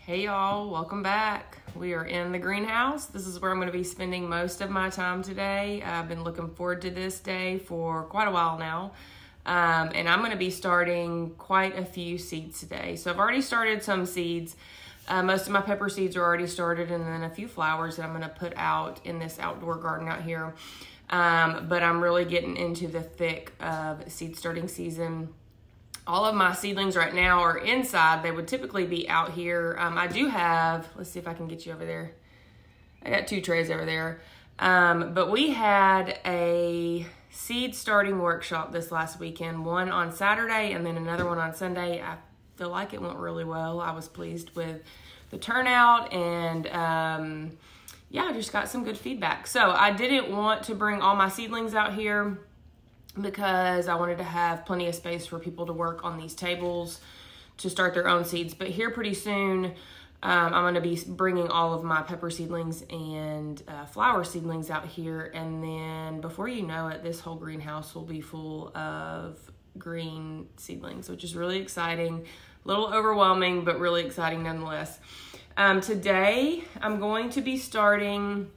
Hey y'all, welcome back. We are in the greenhouse. This is where I'm going to be spending most of my time today. I've been looking forward to this day for quite a while now. And I'm going to be starting quite a few seeds today. So I've already started some seeds. Most of my pepper seeds are already started, and then a few flowers that I'm going to put out in this outdoor garden out here. But I'm really getting into the thick of seed starting season. All of my seedlings right now are inside. They would typically be out here. I do have, let's see if I can get you over there. I got 2 trays over there. But we had a seed starting workshop this last weekend, one on Saturday and then another one on Sunday. I feel like it went really well. I was pleased with the turnout, and yeah, I just got some good feedback. So I didn't want to bring all my seedlings out here because I wanted to have plenty of space for people to work on these tables to start their own seeds. But here pretty soon, I'm going to be bringing all of my pepper seedlings and flower seedlings out here. And then before you know it, this whole greenhouse will be full of green seedlings, which is really exciting. A little overwhelming, but really exciting nonetheless. Today, I'm going to be starting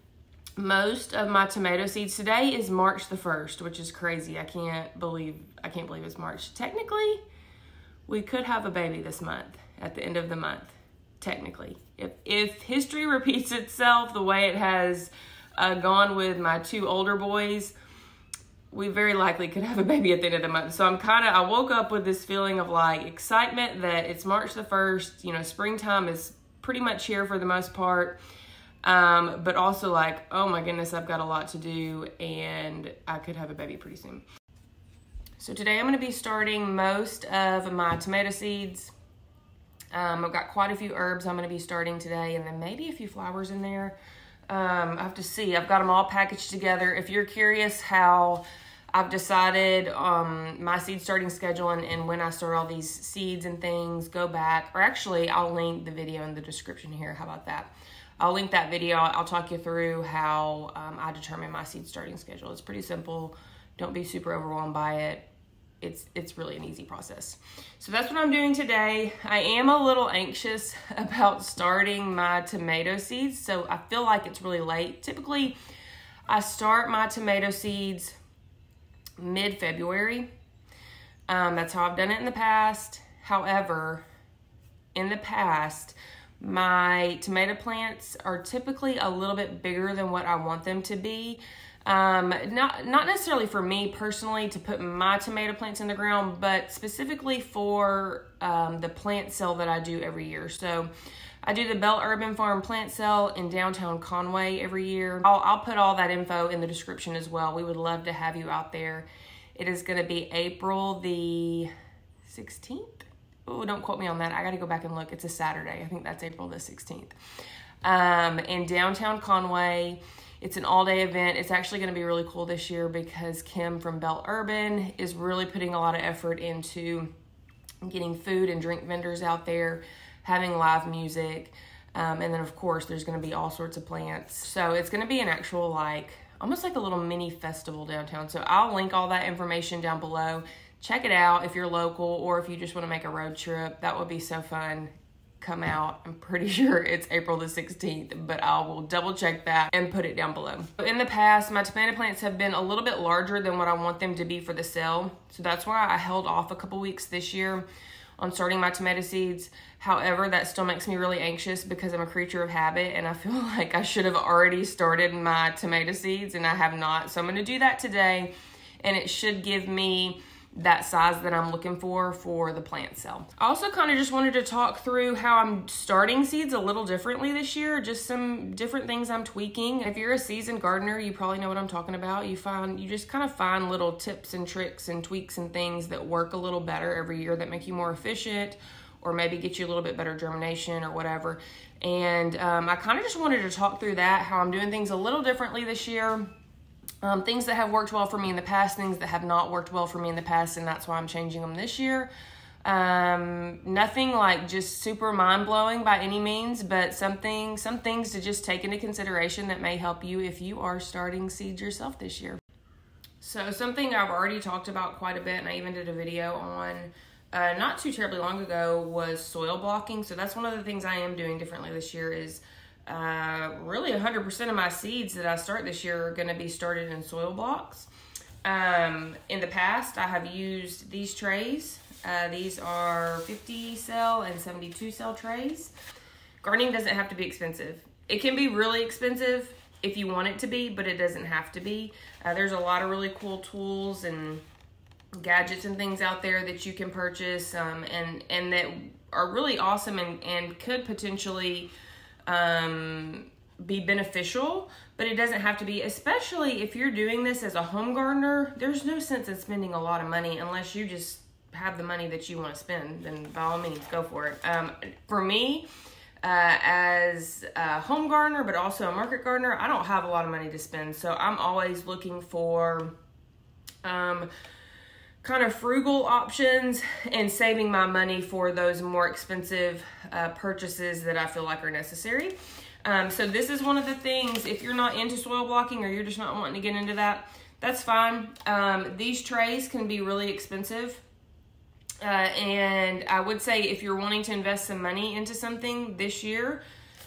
most of my tomato seeds. Today is March the 1st, which is crazy. I can't believe it's March. Technically, we could have a baby this month, at the end of the month, technically. If history repeats itself the way it has gone with my 2 older boys, we very likely could have a baby at the end of the month. So I woke up with this feeling of like excitement that it's March the 1st, you know, springtime is pretty much here for the most part. But also like, oh my goodness, I've got a lot to do and I could have a baby pretty soon. So today I'm going to be starting most of my tomato seeds. I've got quite a few herbs I'm going to be starting today, and then maybe a few flowers in there. I have to see. I've got them all packaged together. If you're curious how I've decided my seed starting schedule and when I start all these seeds and things, go back. Or actually, I'll link the video in the description here. How about that? I'll link that video. I'll talk you through how I determine my seed starting schedule. It's pretty simple. Don't be super overwhelmed by it. It's really an easy process. So that's what I'm doing today. I am a little anxious about starting my tomato seeds, so I feel like it's really late. Typically, I start my tomato seeds mid-February. That's how I've done it in the past. However, in the past, my tomato plants are typically a little bit bigger than what I want them to be. Not necessarily for me personally to put my tomato plants in the ground, but specifically for the plant sale that I do every year. So I do the BerkeleyFarm plant sale in downtown Conway every year. I'll put all that info in the description as well. We would love to have you out there. It is going to be April the 16th. Oh, don't quote me on that. I got to go back and look. It's a Saturday. I think that's April the 16th. In downtown Conway. It's an all-day event. It's actually going to be really cool this year because Kim from BerkeleyFarm is really putting a lot of effort into getting food and drink vendors out there, having live music, and then of course there's going to be all sorts of plants. So it's going to be an actual almost like a little mini festival downtown. So I'll link all that information down below. Check it out if you're local or if you just want to make a road trip. That would be so fun. Come out. I'm pretty sure it's April the 16th, but I will double check that and put it down below. In the past, my tomato plants have been a little bit larger than what I want them to be for the sale. So that's why I held off a couple weeks this year on starting my tomato seeds. However, that still makes me really anxious because I'm a creature of habit and I feel like I should have already started my tomato seeds and I have not. So I'm going to do that today, and it should give me that size that I'm looking for the plant sale. I also kind of just wanted to talk through how I'm starting seeds a little differently this year, just some different things I'm tweaking. If you're a seasoned gardener, you probably know what I'm talking about. You just kind of find little tips and tricks and tweaks and things that work a little better every year that make you more efficient or maybe get you a little bit better germination or whatever. And I kind of just wanted to talk through that, how I'm doing things a little differently this year. Things that have worked well for me in the past, things that have not worked well for me in the past, and that's why I'm changing them this year. Nothing like just super mind-blowing by any means, but some things to just take into consideration that may help you if you are starting seeds yourself this year. So something I've already talked about quite a bit, and I even did a video on not too terribly long ago was soil blocking. So that's one of the things I am doing differently this year is really 100% of my seeds that I start this year are going to be started in soil blocks. In the past, I have used these trays. These are 50 cell and 72 cell trays. Gardening doesn't have to be expensive. It can be really expensive if you want it to be, but it doesn't have to be. There's a lot of really cool tools and gadgets and things out there that you can purchase and that are really awesome and could potentially be beneficial, but it doesn't have to be, especially if you're doing this as a home gardener. There's no sense in spending a lot of money unless you just have the money that you want to spend, then by all means go for it. For me, as a home gardener, but also a market gardener, I don't have a lot of money to spend. So I'm always looking for kind of frugal options and saving my money for those more expensive purchases that I feel like are necessary. So this is one of the things, if you're not into soil blocking or you're just not wanting to get into that, that's fine. These trays can be really expensive. And I would say if you're wanting to invest some money into something this year,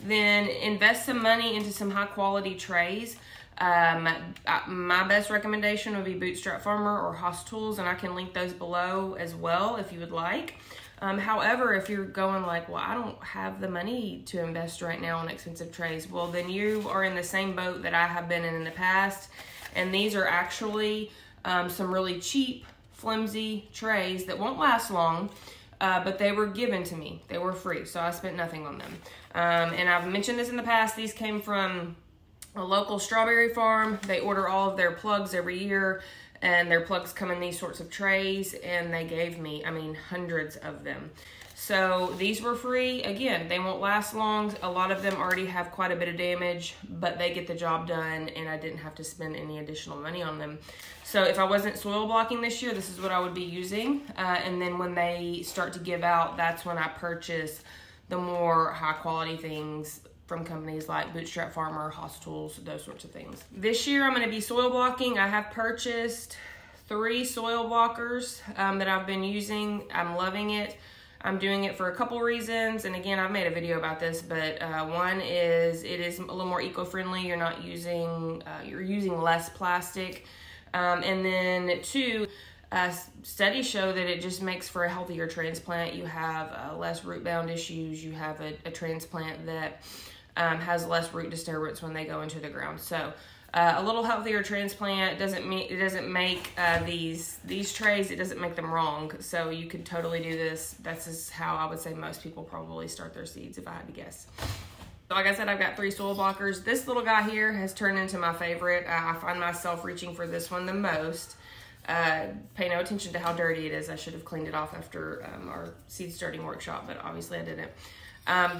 then invest some money into some high quality trays. My best recommendation would be Bootstrap Farmer or Haas Tools, and I can link those below as well if you would like. However, if you're going like, well, I don't have the money to invest right now on expensive trays, well, then you are in the same boat that I have been in the past. And these are actually some really cheap, flimsy trays that won't last long, but they were given to me. They were free, so I spent nothing on them. And I've mentioned this in the past. These came from a local strawberry farm. They order all of their plugs every year, and their plugs come in these sorts of trays, and they gave me, I mean, hundreds of them. So these were free. Again, they won't last long. A lot of them already have quite a bit of damage, but they get the job done, and I didn't have to spend any additional money on them. So if I wasn't soil blocking this year, this is what I would be using. And then when they start to give out, that's when I purchase the more high quality things from companies like Bootstrap Farmer, Haas Tools, those sorts of things. This year I'm going to be soil blocking. I have purchased 3 soil blockers that I've been using. I'm loving it. I'm doing it for a couple reasons, and again, I've made a video about this, but one is it is a little more eco-friendly. You're not using, you're using less plastic, and then 2, studies show that it just makes for a healthier transplant. You have less root-bound issues. You have a transplant that has less root disturbance when they go into the ground. So a little healthier transplant doesn't make these trays, it doesn't make them wrong. So you could totally do this. That's just how I would say most people probably start their seeds if I had to guess. So like I said, I've got 3 soil blockers. This little guy here has turned into my favorite. I find myself reaching for this one the most. Pay no attention to how dirty it is. I should have cleaned it off after our seed starting workshop, but obviously I didn't.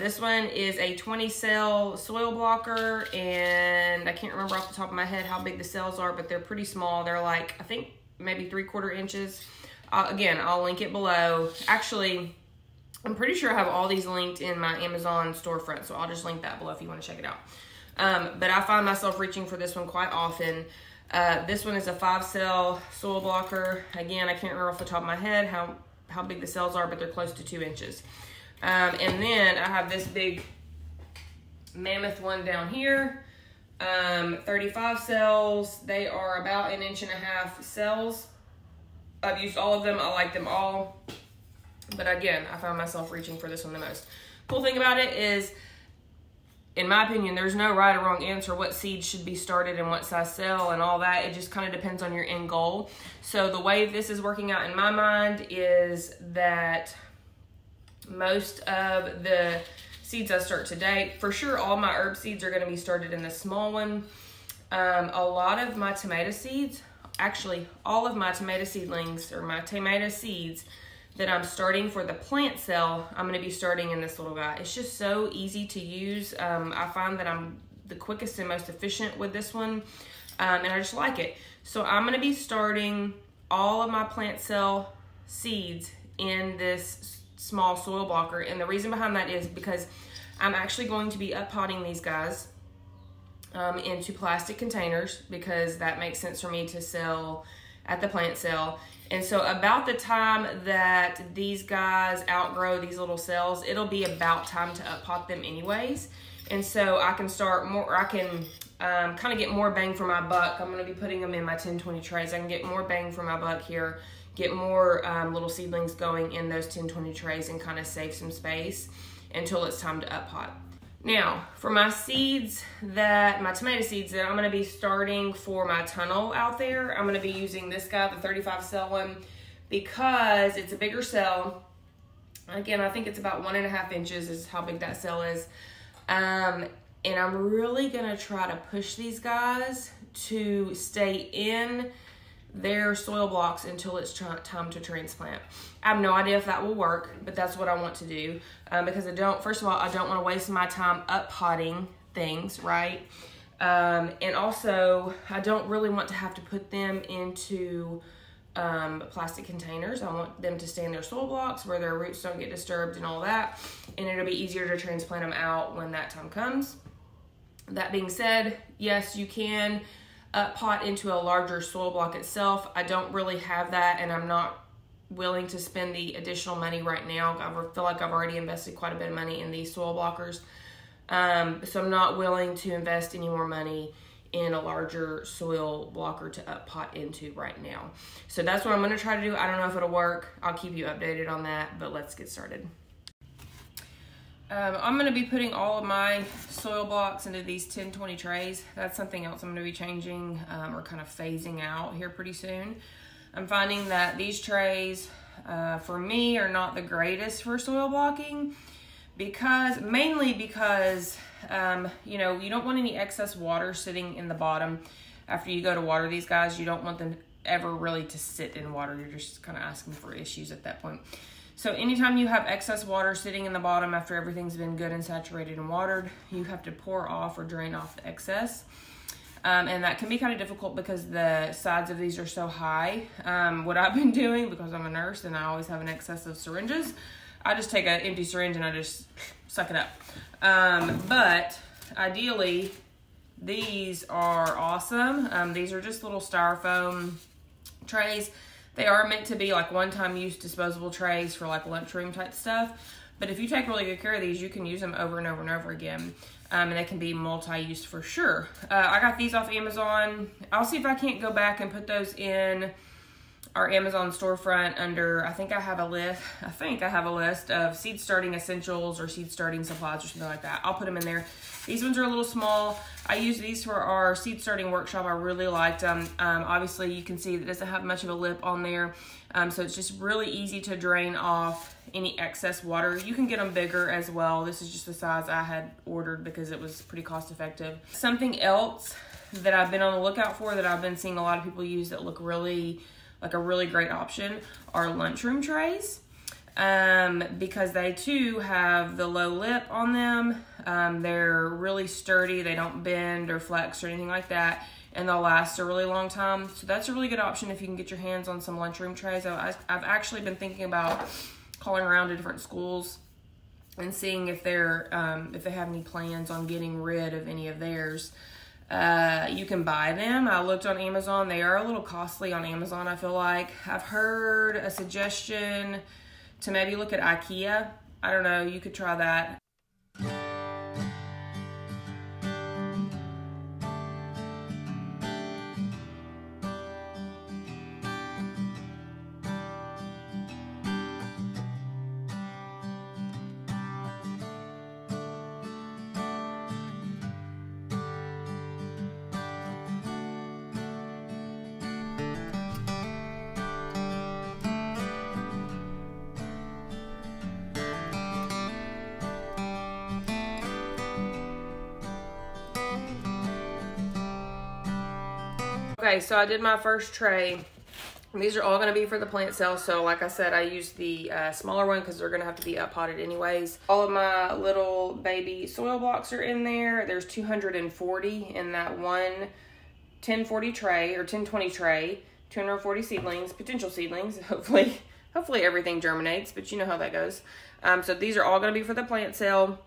This one is a 20 cell soil blocker, and I can't remember off the top of my head how big the cells are, but they're pretty small. They're like, I think maybe 3/4 inches. Again, I'll link it below. Actually, I'm pretty sure I have all these linked in my Amazon storefront, so I'll just link that below if you want to check it out. But I find myself reaching for this one quite often. This one is a 5 cell soil blocker. Again, I can't remember off the top of my head how big the cells are, but they're close to 2 inches. And then I have this big mammoth one down here, 35 cells. They are about 1.5 inches cells. I've used all of them. I like them all. But again, I found myself reaching for this one the most. Cool thing about it is, in my opinion, there's no right or wrong answer what seeds should be started and what size cell and all that. It just kind of depends on your end goal. So the way this is working out in my mind is that most of the seeds I start today, for sure all my herb seeds are going to be started in the small one. A lot of my tomato seeds, actually all of my tomato seedlings or my tomato seeds that I'm starting for the plant cell, I'm going to be starting in this little guy. It's just so easy to use. I find that I'm the quickest and most efficient with this one, and I just like it. So I'm going to be starting all of my plant cell seeds in this small soil blocker, and the reason behind that is because I'm actually going to be uppotting these guys into plastic containers, because that makes sense for me to sell at the plant cell. And so about the time that these guys outgrow these little cells, it'll be about time to up-pot them anyways. And so I can start more, I can kind of get more bang for my buck. I'm gonna be putting them in my 10-20 trays. I can get more bang for my buck here, get more little seedlings going in those 10-20 trays and kind of save some space until it's time to up-pot. Now, for my seeds my tomato seeds that I'm gonna be starting for my tunnel out there, I'm gonna be using this guy, the 35 cell one, because it's a bigger cell. Again, I think it's about 1.5 inches is how big that cell is. And I'm really gonna try to push these guys to stay in their soil blocks until it's time to transplant. I have no idea if that will work, but that's what I want to do because first of all, I don't want to waste my time up-potting things, right? And also, I don't really want to have to put them into plastic containers. I want them to stay in their soil blocks where their roots don't get disturbed and all that, and it'll be easier to transplant them out when that time comes. That being said, yes, you can pot into a larger soil block itself. I don't really have that, and I'm not willing to spend the additional money right now. I feel like I've already invested quite a bit of money in these soil blockers. So I'm not willing to invest any more money in a larger soil blocker to up pot into right now. So that's what I'm gonna try to do. I don't know if it'll work. I'll keep you updated on that, but let's get started. I'm gonna be putting all of my soil blocks into these 10-20 trays. That's something else I'm gonna be changing or kind of phasing out here pretty soon. I'm finding that these trays, for me, are not the greatest for soil blocking mainly because, you know, you don't want any excess water sitting in the bottom. After you go to water these guys, you don't want them ever really to sit in water. You're just kind of asking for issues at that point. So anytime you have excess water sitting in the bottom after everything's been good and saturated and watered, you have to pour off or drain off the excess. And that can be kind of difficult because the sides of these are so high. What I've been doing, because I'm a nurse and I always have an excess of syringes, I just take an empty syringe and I just suck it up. But ideally, these are awesome. These are just little styrofoam trays. They are meant to be like one-time use disposable trays for like lunchroom type stuff. But if you take really good care of these, you can use them over and over and over again. And they can be multi-use for sure. I got these off Amazon. I'll see if I can't go back and put those in our Amazon storefront under, I think I have a list of seed starting essentials or seed starting supplies or something like that. I'll put them in there. These ones are a little small. I use these for our seed starting workshop. I really liked them. Obviously you can see that it doesn't have much of a lip on there. So it's just really easy to drain off any excess water. You can get them bigger as well. This is just the size I had ordered because it was pretty cost effective. Something else that I've been on the lookout for that I've been seeing a lot of people use that look really like a really great option are lunchroom trays. Because they too have the low lip on them. They're really sturdy. They don't bend or flex or anything like that. And they'll last a really long time. So that's a really good option if you can get your hands on some lunchroom trays. I've actually been thinking about calling around to different schools and seeing if they have any plans on getting rid of any of theirs. You can buy them. I looked on Amazon. They are a little costly on Amazon, I feel like. I've heard a suggestion to maybe look at IKEA. I don't know, you could try that. Okay, so I did my first tray. These are all going to be for the plant cells. So like I said, I used the smaller one because they're going to have to be up potted anyways. All of my little baby soil blocks are in there. There's 240 in that one 10-40 tray or 10-20 tray. 240 seedlings, potential seedlings. Hopefully everything germinates, but you know how that goes. So these are all going to be for the plant cell.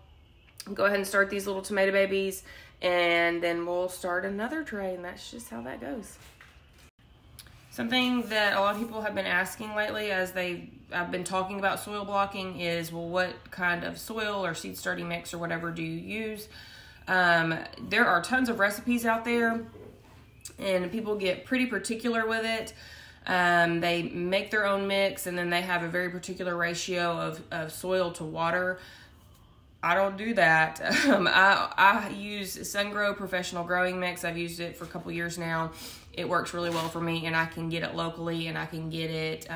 Go ahead and start these little tomato babies, and then we'll start another tray, and that's just how that goes. Something that a lot of people have been asking lately as I've been talking about soil blocking is, well, what kind of soil or seed starting mix or whatever do you use? There are tons of recipes out there, and people get pretty particular with it. They make their own mix, and then they have a very particular ratio of soil to water. I don't do that. I use SunGrow Professional Growing Mix. I've used it for a couple years now. It works really well for me, and I can get it locally, and I can get it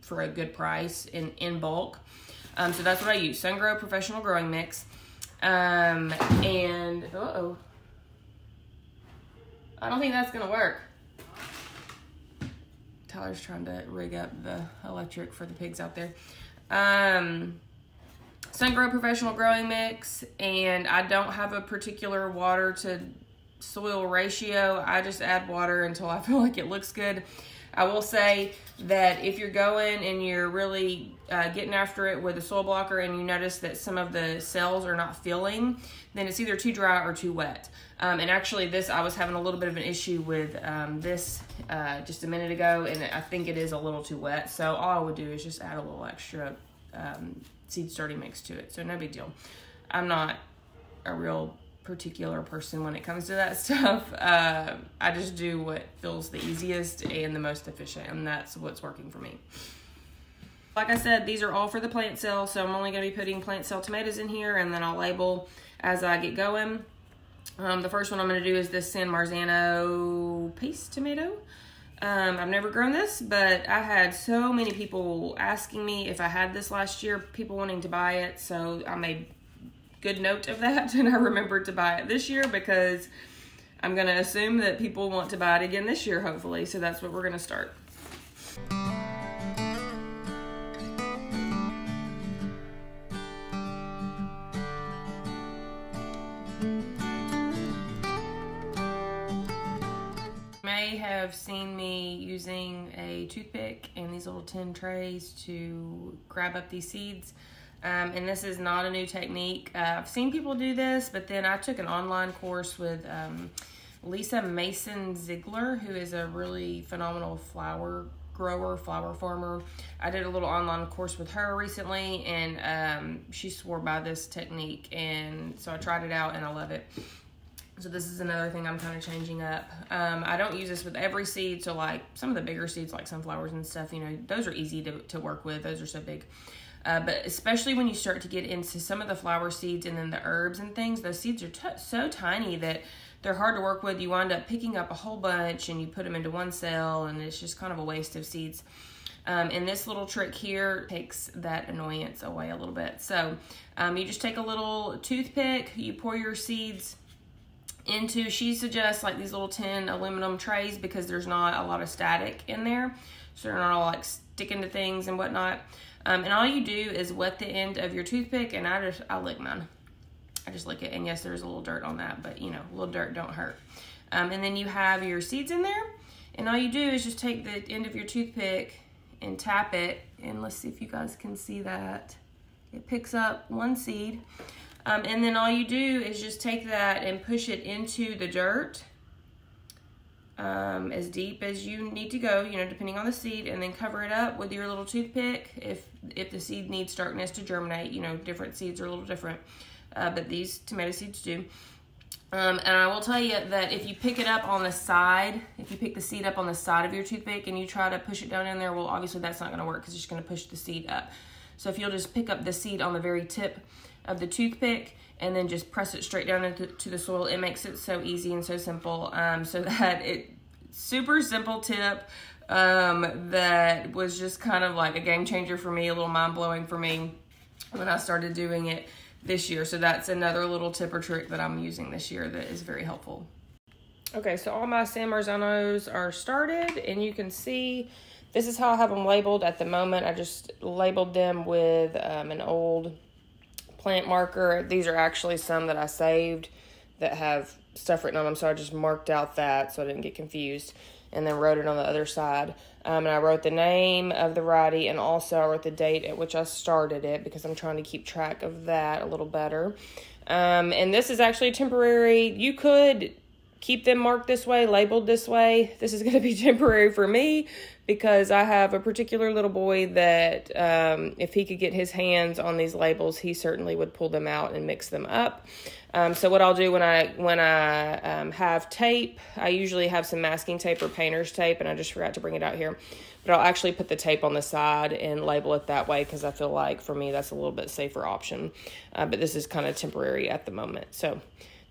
for a good price in bulk. So that's what I use, SunGrow Professional Growing Mix. And, uh-oh. I don't think that's gonna work. Tyler's trying to rig up the electric for the pigs out there. SunGrow Professional Growing Mix, and I don't have a particular water to soil ratio. I just add water until I feel like it looks good. I will say that if you're going and you're really getting after it with a soil blocker and you notice that some of the cells are not filling, then it's either too dry or too wet. And actually I was having a little bit of an issue with this just a minute ago, and I think it is a little too wet. So all I would do is just add a little extra seed starting mix to it. So no big deal. I'm not a real particular person when it comes to that stuff. I just do what feels the easiest and the most efficient, and that's what's working for me. Like I said, these are all for the plant cell, so I'm only going to be putting plant cell tomatoes in here, and then I'll label as I get going. The first one I'm going to do is this San Marzano paste tomato. I've never grown this, but I had so many people asking me if I had this last year, people wanting to buy it, so I made good note of that, and I remembered to buy it this year because I'm going to assume that people want to buy it again this year, hopefully, so that's what we're going to start. Have seen me using a toothpick and these little tin trays to grab up these seeds, and this is not a new technique. I've seen people do this, but then I took an online course with Lisa Mason Ziegler, who is a really phenomenal flower grower, flower farmer. I did a little online course with her recently, and she swore by this technique, and so I tried it out and I love it. So this is another thing I'm kind of changing up. I don't use this with every seed, so like some of the bigger seeds like sunflowers and stuff, you know, those are easy to work with. Those are so big. But especially when you start to get into some of the flower seeds and then the herbs and things, those seeds are so tiny that they're hard to work with. You wind up picking up a whole bunch and you put them into one cell, and it's just kind of a waste of seeds. And this little trick here takes that annoyance away a little bit. So you just take a little toothpick, you pour your seeds into, she suggests like these little tin aluminum trays because there's not a lot of static in there, so they're not all like sticking to things and whatnot. And all you do is wet the end of your toothpick, and I lick mine. I just lick it, and yes, there's a little dirt on that, but you know, a little dirt don't hurt. And then you have your seeds in there, and all you do is just take the end of your toothpick and tap it, and let's see if you guys can see that. It picks up one seed. And then all you do is just take that and push it into the dirt as deep as you need to go, you know, depending on the seed, and then cover it up with your little toothpick if the seed needs darkness to germinate. You know, different seeds are a little different, but these tomato seeds do. And I will tell you that if you pick it up on the side, if you pick the seed up on the side of your toothpick and you try to push it down in there, well, obviously that's not going to work because it's just going to push the seed up. So if you'll just pick up the seed on the very tip of the toothpick and then just press it straight down into the soil, it makes it so easy and so simple. So that super simple tip that was just kind of like a game changer for me, a little mind blowing for me when I started doing it this year. So that's another little tip or trick that I'm using this year that is very helpful. Okay, so all my San Marzanos are started, and you can see this is how I have them labeled at the moment. I just labeled them with an old plant marker. These are actually some that I saved that have stuff written on them, so I just marked out that so I didn't get confused, and then wrote it on the other side. And I wrote the name of the variety, and also I wrote the date at which I started it because I'm trying to keep track of that a little better. And this is actually temporary. You could keep them marked this way, labeled this way. This is going to be temporary for me because I have a particular little boy that if he could get his hands on these labels, he certainly would pull them out and mix them up. So what I'll do when I have tape, I usually have some masking tape or painter's tape, and I just forgot to bring it out here. But I'll actually put the tape on the side and label it that way because I feel like for me that's a little bit safer option. But this is kind of temporary at the moment. So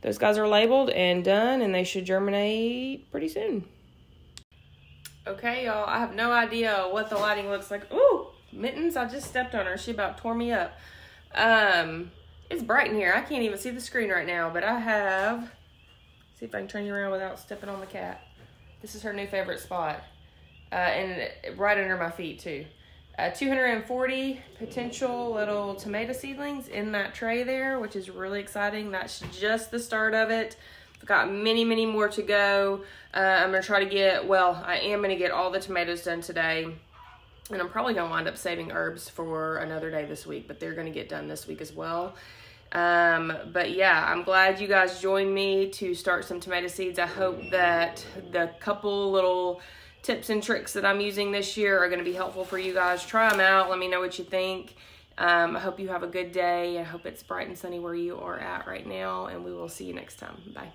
those guys are labeled and done, and they should germinate pretty soon. Okay, y'all, I have no idea what the lighting looks like. Ooh, Mittens, I just stepped on her. She about tore me up. It's bright in here. I can't even see the screen right now, but I have, see if I can turn you around without stepping on the cat. This is her new favorite spot. And right under my feet too. 240 potential little tomato seedlings in that tray there, which is really exciting. That's just the start of it. I've got many, many more to go. I'm gonna try to get, well, I am gonna get all the tomatoes done today. And I'm probably gonna wind up saving herbs for another day this week, but they're gonna get done this week as well. But yeah, I'm glad you guys joined me to start some tomato seeds. I hope that the couple little tips and tricks that I'm using this year are going to be helpful for you guys. Try them out. Let me know what you think. I hope you have a good day. I hope it's bright and sunny where you are at right now, and we will see you next time. Bye.